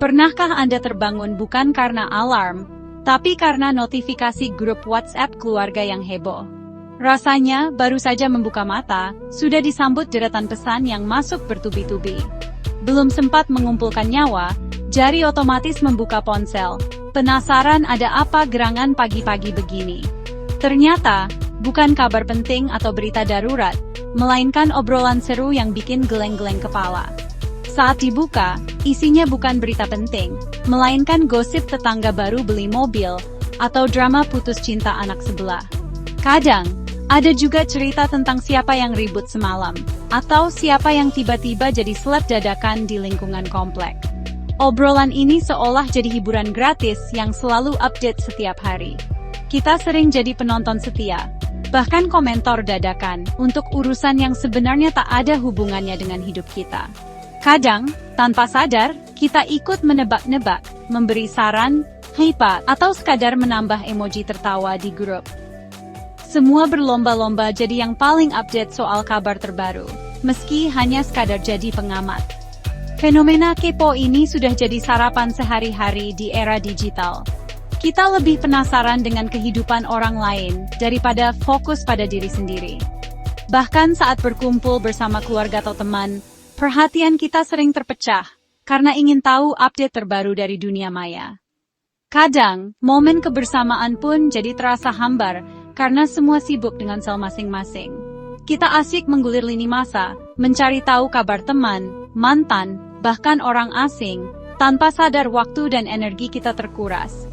Pernahkah Anda terbangun bukan karena alarm, tapi karena notifikasi grup WhatsApp keluarga yang heboh? Rasanya, baru saja membuka mata, sudah disambut deretan pesan yang masuk bertubi-tubi. Belum sempat mengumpulkan nyawa, jari otomatis membuka ponsel. Penasaran ada apa gerangan pagi-pagi begini? Ternyata, bukan kabar penting atau berita darurat, melainkan obrolan seru yang bikin geleng-geleng kepala. Saat dibuka, isinya bukan berita penting, melainkan gosip tetangga baru beli mobil, atau drama putus cinta anak sebelah. Kadang, ada juga cerita tentang siapa yang ribut semalam, atau siapa yang tiba-tiba jadi seleb dadakan di lingkungan komplek. Obrolan ini seolah jadi hiburan gratis yang selalu update setiap hari. Kita sering jadi penonton setia, bahkan komentar dadakan, untuk urusan yang sebenarnya tak ada hubungannya dengan hidup kita. Kadang, tanpa sadar, kita ikut menebak-nebak, memberi saran, hype, atau sekadar menambah emoji tertawa di grup. Semua berlomba-lomba jadi yang paling update soal kabar terbaru, meski hanya sekadar jadi pengamat. Fenomena kepo ini sudah jadi sarapan sehari-hari di era digital. Kita lebih penasaran dengan kehidupan orang lain daripada fokus pada diri sendiri. Bahkan saat berkumpul bersama keluarga atau teman, perhatian kita sering terpecah karena ingin tahu update terbaru dari dunia maya. Kadang, momen kebersamaan pun jadi terasa hambar karena semua sibuk dengan sel masing-masing. Kita asyik menggulir lini masa, mencari tahu kabar teman, mantan, bahkan orang asing, tanpa sadar waktu dan energi kita terkuras.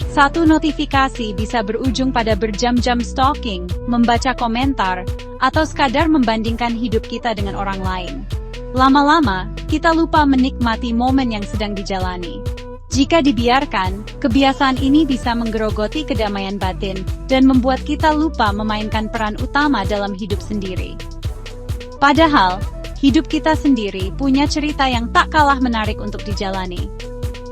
Satu notifikasi bisa berujung pada berjam-jam stalking, membaca komentar, atau sekadar membandingkan hidup kita dengan orang lain. Lama-lama, kita lupa menikmati momen yang sedang dijalani. Jika dibiarkan, kebiasaan ini bisa menggerogoti kedamaian batin dan membuat kita lupa memainkan peran utama dalam hidup sendiri. Padahal, hidup kita sendiri punya cerita yang tak kalah menarik untuk dijalani.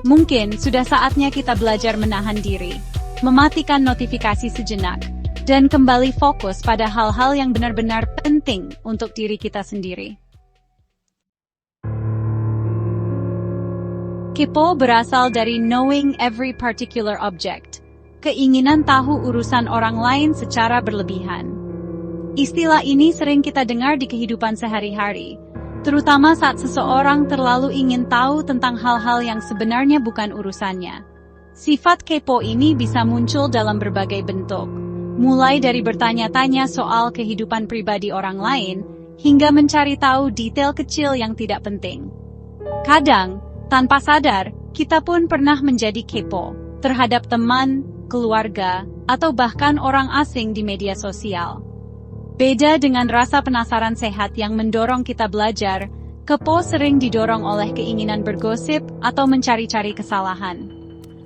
Mungkin sudah saatnya kita belajar menahan diri, mematikan notifikasi sejenak, dan kembali fokus pada hal-hal yang benar-benar penting untuk diri kita sendiri. Kepo berasal dari knowing every particular object, keinginan tahu urusan orang lain secara berlebihan. Istilah ini sering kita dengar di kehidupan sehari-hari, terutama saat seseorang terlalu ingin tahu tentang hal-hal yang sebenarnya bukan urusannya. Sifat kepo ini bisa muncul dalam berbagai bentuk, mulai dari bertanya-tanya soal kehidupan pribadi orang lain, hingga mencari tahu detail kecil yang tidak penting. Kadang, tanpa sadar, kita pun pernah menjadi kepo terhadap teman, keluarga, atau bahkan orang asing di media sosial. Beda dengan rasa penasaran sehat yang mendorong kita belajar, kepo sering didorong oleh keinginan bergosip atau mencari-cari kesalahan.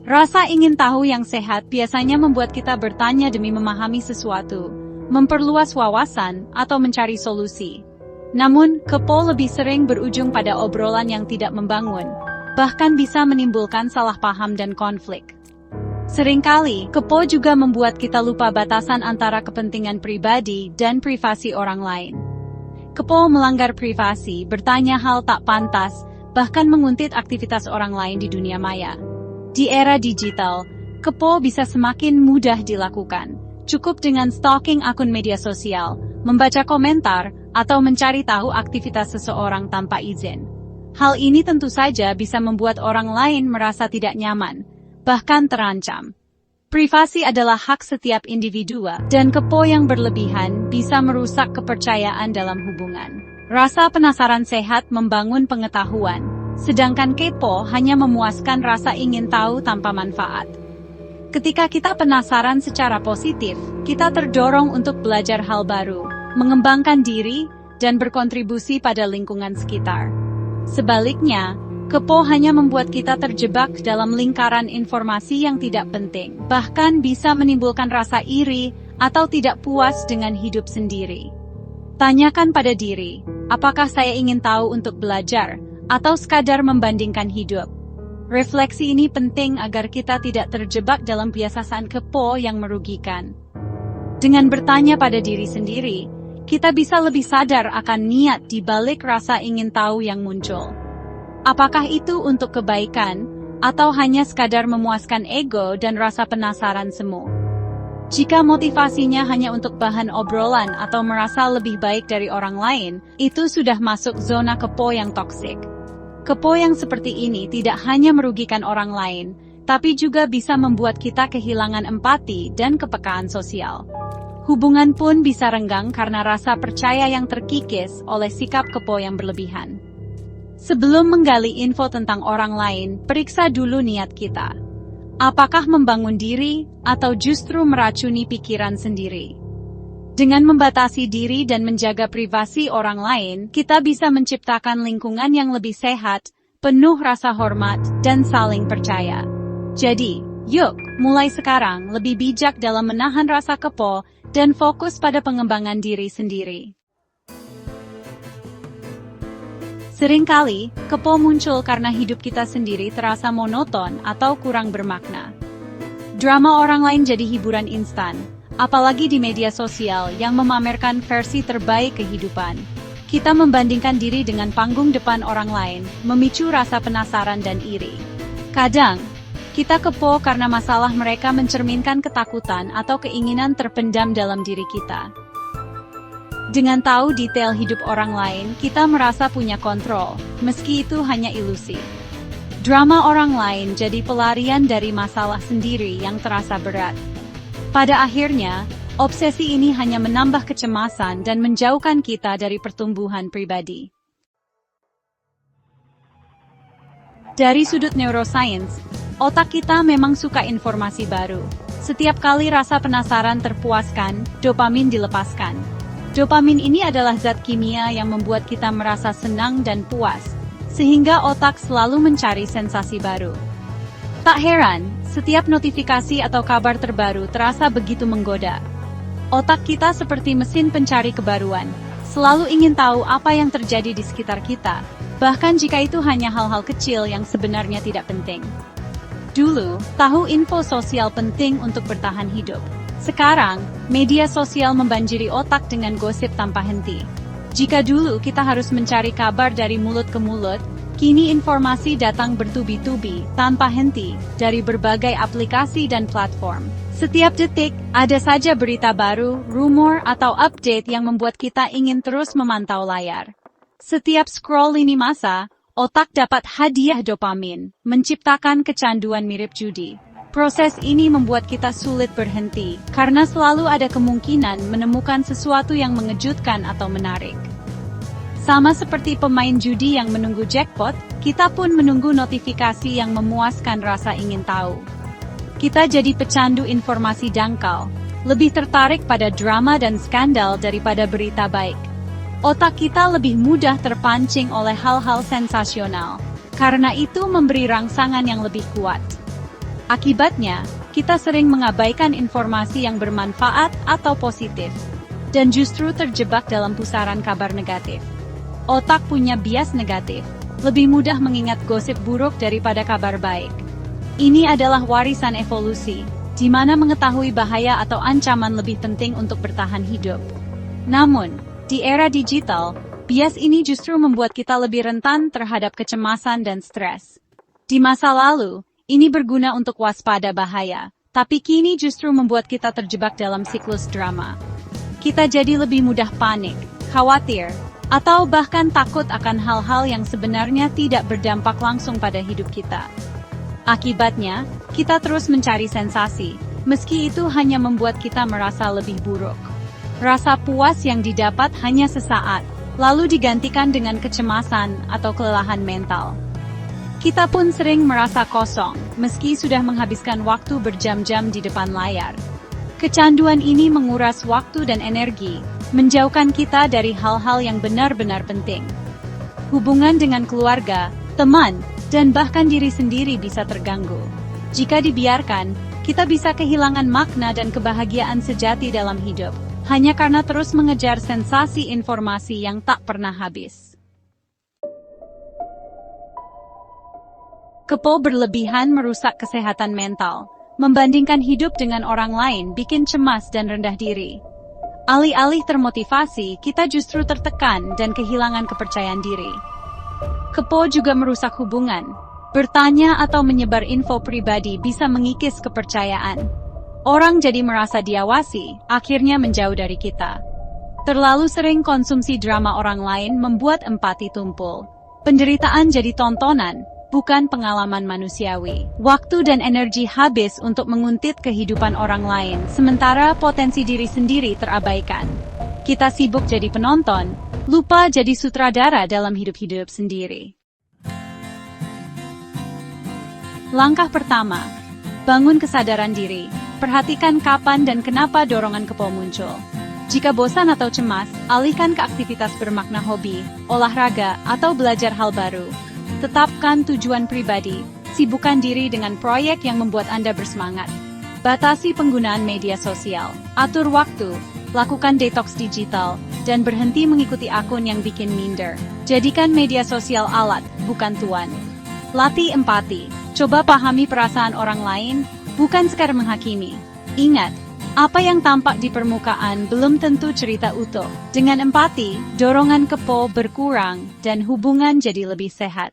Rasa ingin tahu yang sehat biasanya membuat kita bertanya demi memahami sesuatu, memperluas wawasan, atau mencari solusi. Namun, kepo lebih sering berujung pada obrolan yang tidak membangun, bahkan bisa menimbulkan salah paham dan konflik. Seringkali, kepo juga membuat kita lupa batasan antara kepentingan pribadi dan privasi orang lain. Kepo melanggar privasi, bertanya hal tak pantas, bahkan menguntit aktivitas orang lain di dunia maya. Di era digital, kepo bisa semakin mudah dilakukan. Cukup dengan stalking akun media sosial, membaca komentar, atau mencari tahu aktivitas seseorang tanpa izin. Hal ini tentu saja bisa membuat orang lain merasa tidak nyaman, bahkan terancam. Privasi adalah hak setiap individu, dan kepo yang berlebihan bisa merusak kepercayaan dalam hubungan. Rasa penasaran sehat membangun pengetahuan, sedangkan kepo hanya memuaskan rasa ingin tahu tanpa manfaat. Ketika kita penasaran secara positif, kita terdorong untuk belajar hal baru, mengembangkan diri, dan berkontribusi pada lingkungan sekitar. Sebaliknya, kepo hanya membuat kita terjebak dalam lingkaran informasi yang tidak penting, bahkan bisa menimbulkan rasa iri atau tidak puas dengan hidup sendiri. Tanyakan pada diri, apakah saya ingin tahu untuk belajar, atau sekadar membandingkan hidup? Refleksi ini penting agar kita tidak terjebak dalam kebiasaan kepo yang merugikan. Dengan bertanya pada diri sendiri, kita bisa lebih sadar akan niat di balik rasa ingin tahu yang muncul. Apakah itu untuk kebaikan, atau hanya sekadar memuaskan ego dan rasa penasaran semu? Jika motivasinya hanya untuk bahan obrolan atau merasa lebih baik dari orang lain, itu sudah masuk zona kepo yang toksik. Kepo yang seperti ini tidak hanya merugikan orang lain, tapi juga bisa membuat kita kehilangan empati dan kepekaan sosial. Hubungan pun bisa renggang karena rasa percaya yang terkikis oleh sikap kepo yang berlebihan. Sebelum menggali info tentang orang lain, periksa dulu niat kita. Apakah membangun diri, atau justru meracuni pikiran sendiri? Dengan membatasi diri dan menjaga privasi orang lain, kita bisa menciptakan lingkungan yang lebih sehat, penuh rasa hormat, dan saling percaya. Jadi, yuk, mulai sekarang lebih bijak dalam menahan rasa kepo dan fokus pada pengembangan diri sendiri. Seringkali, kepo muncul karena hidup kita sendiri terasa monoton atau kurang bermakna. Drama orang lain jadi hiburan instan, apalagi di media sosial yang memamerkan versi terbaik kehidupan. Kita membandingkan diri dengan panggung depan orang lain, memicu rasa penasaran dan iri. Kadang, kita kepo karena masalah mereka mencerminkan ketakutan atau keinginan terpendam dalam diri kita. Dengan tahu detail hidup orang lain, kita merasa punya kontrol, meski itu hanya ilusi. Drama orang lain jadi pelarian dari masalah sendiri yang terasa berat. Pada akhirnya, obsesi ini hanya menambah kecemasan dan menjauhkan kita dari pertumbuhan pribadi. Dari sudut neuroscience, otak kita memang suka informasi baru. Setiap kali rasa penasaran terpuaskan, dopamin dilepaskan. Dopamin ini adalah zat kimia yang membuat kita merasa senang dan puas, sehingga otak selalu mencari sensasi baru. Tak heran, setiap notifikasi atau kabar terbaru terasa begitu menggoda. Otak kita seperti mesin pencari kebaruan, selalu ingin tahu apa yang terjadi di sekitar kita, bahkan jika itu hanya hal-hal kecil yang sebenarnya tidak penting. Dulu, tahu info sosial penting untuk bertahan hidup. Sekarang, media sosial membanjiri otak dengan gosip tanpa henti. Jika dulu kita harus mencari kabar dari mulut ke mulut, kini informasi datang bertubi-tubi, tanpa henti, dari berbagai aplikasi dan platform. Setiap detik, ada saja berita baru, rumor, atau update yang membuat kita ingin terus memantau layar. Setiap scroll lini masa, otak dapat hadiah dopamin, menciptakan kecanduan mirip judi. Proses ini membuat kita sulit berhenti, karena selalu ada kemungkinan menemukan sesuatu yang mengejutkan atau menarik. Sama seperti pemain judi yang menunggu jackpot, kita pun menunggu notifikasi yang memuaskan rasa ingin tahu. Kita jadi pecandu informasi dangkal, lebih tertarik pada drama dan skandal daripada berita baik. Otak kita lebih mudah terpancing oleh hal-hal sensasional, karena itu memberi rangsangan yang lebih kuat. Akibatnya, kita sering mengabaikan informasi yang bermanfaat atau positif, dan justru terjebak dalam pusaran kabar negatif. Otak punya bias negatif, lebih mudah mengingat gosip buruk daripada kabar baik. Ini adalah warisan evolusi, di mana mengetahui bahaya atau ancaman lebih penting untuk bertahan hidup. Namun, di era digital, bias ini justru membuat kita lebih rentan terhadap kecemasan dan stres. Di masa lalu, ini berguna untuk waspada bahaya, tapi kini justru membuat kita terjebak dalam siklus drama. Kita jadi lebih mudah panik, khawatir, atau bahkan takut akan hal-hal yang sebenarnya tidak berdampak langsung pada hidup kita. Akibatnya, kita terus mencari sensasi, meski itu hanya membuat kita merasa lebih buruk. Rasa puas yang didapat hanya sesaat, lalu digantikan dengan kecemasan atau kelelahan mental. Kita pun sering merasa kosong, meski sudah menghabiskan waktu berjam-jam di depan layar. Kecanduan ini menguras waktu dan energi, menjauhkan kita dari hal-hal yang benar-benar penting. Hubungan dengan keluarga, teman, dan bahkan diri sendiri bisa terganggu. Jika dibiarkan, kita bisa kehilangan makna dan kebahagiaan sejati dalam hidup, hanya karena terus mengejar sensasi informasi yang tak pernah habis. Kepo berlebihan merusak kesehatan mental. Membandingkan hidup dengan orang lain bikin cemas dan rendah diri. Alih-alih termotivasi, kita justru tertekan dan kehilangan kepercayaan diri. Kepo juga merusak hubungan. Bertanya atau menyebar info pribadi bisa mengikis kepercayaan. Orang jadi merasa diawasi, akhirnya menjauh dari kita. Terlalu sering konsumsi drama orang lain membuat empati tumpul. Penderitaan jadi tontonan, bukan pengalaman manusiawi. Waktu dan energi habis untuk menguntit kehidupan orang lain, sementara potensi diri sendiri terabaikan. Kita sibuk jadi penonton, lupa jadi sutradara dalam hidup-hidup sendiri. Langkah pertama, bangun kesadaran diri. Perhatikan kapan dan kenapa dorongan kepo muncul. Jika bosan atau cemas, alihkan ke aktivitas bermakna hobi, olahraga, atau belajar hal baru. Tetapkan tujuan pribadi, sibukkan diri dengan proyek yang membuat Anda bersemangat. Batasi penggunaan media sosial, atur waktu, lakukan detox digital, dan berhenti mengikuti akun yang bikin minder. Jadikan media sosial alat, bukan tuan. Latih empati, coba pahami perasaan orang lain, bukan sekadar menghakimi. Ingat, apa yang tampak di permukaan belum tentu cerita utuh. Dengan empati, dorongan kepo berkurang dan hubungan jadi lebih sehat.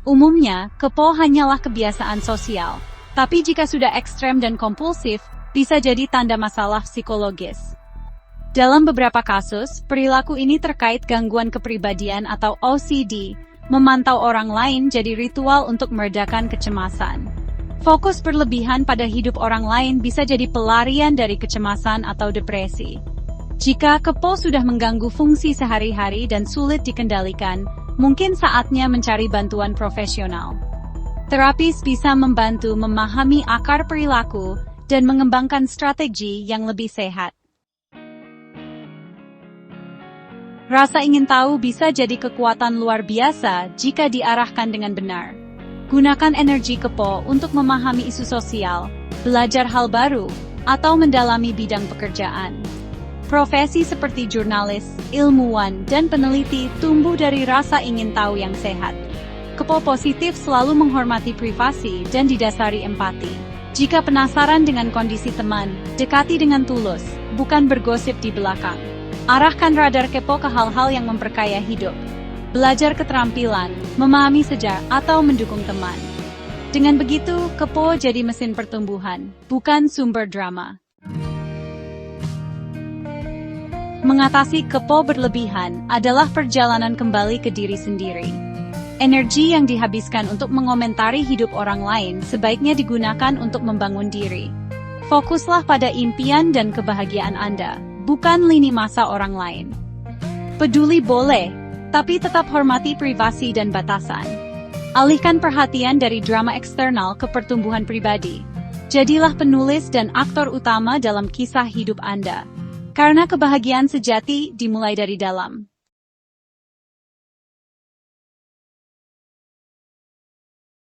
Umumnya, kepo hanyalah kebiasaan sosial. Tapi jika sudah ekstrem dan kompulsif, bisa jadi tanda masalah psikologis. Dalam beberapa kasus, perilaku ini terkait gangguan kepribadian atau OCD, memantau orang lain jadi ritual untuk meredakan kecemasan. Fokus berlebihan pada hidup orang lain bisa jadi pelarian dari kecemasan atau depresi. Jika kepo sudah mengganggu fungsi sehari-hari dan sulit dikendalikan, mungkin saatnya mencari bantuan profesional. Terapis bisa membantu memahami akar perilaku dan mengembangkan strategi yang lebih sehat. Rasa ingin tahu bisa jadi kekuatan luar biasa jika diarahkan dengan benar. Gunakan energi kepo untuk memahami isu sosial, belajar hal baru, atau mendalami bidang pekerjaan. Profesi seperti jurnalis, ilmuwan, dan peneliti tumbuh dari rasa ingin tahu yang sehat. Kepo positif selalu menghormati privasi dan didasari empati. Jika penasaran dengan kondisi teman, dekati dengan tulus, bukan bergosip di belakang. Arahkan radar kepo ke hal-hal yang memperkaya hidup. Belajar keterampilan, memahami sejarah, atau mendukung teman. Dengan begitu, kepo jadi mesin pertumbuhan, bukan sumber drama. Mengatasi kepo berlebihan adalah perjalanan kembali ke diri sendiri. Energi yang dihabiskan untuk mengomentari hidup orang lain sebaiknya digunakan untuk membangun diri. Fokuslah pada impian dan kebahagiaan Anda, bukan lini masa orang lain. Peduli boleh, tapi tetap hormati privasi dan batasan. Alihkan perhatian dari drama eksternal ke pertumbuhan pribadi. Jadilah penulis dan aktor utama dalam kisah hidup Anda. Karena kebahagiaan sejati dimulai dari dalam.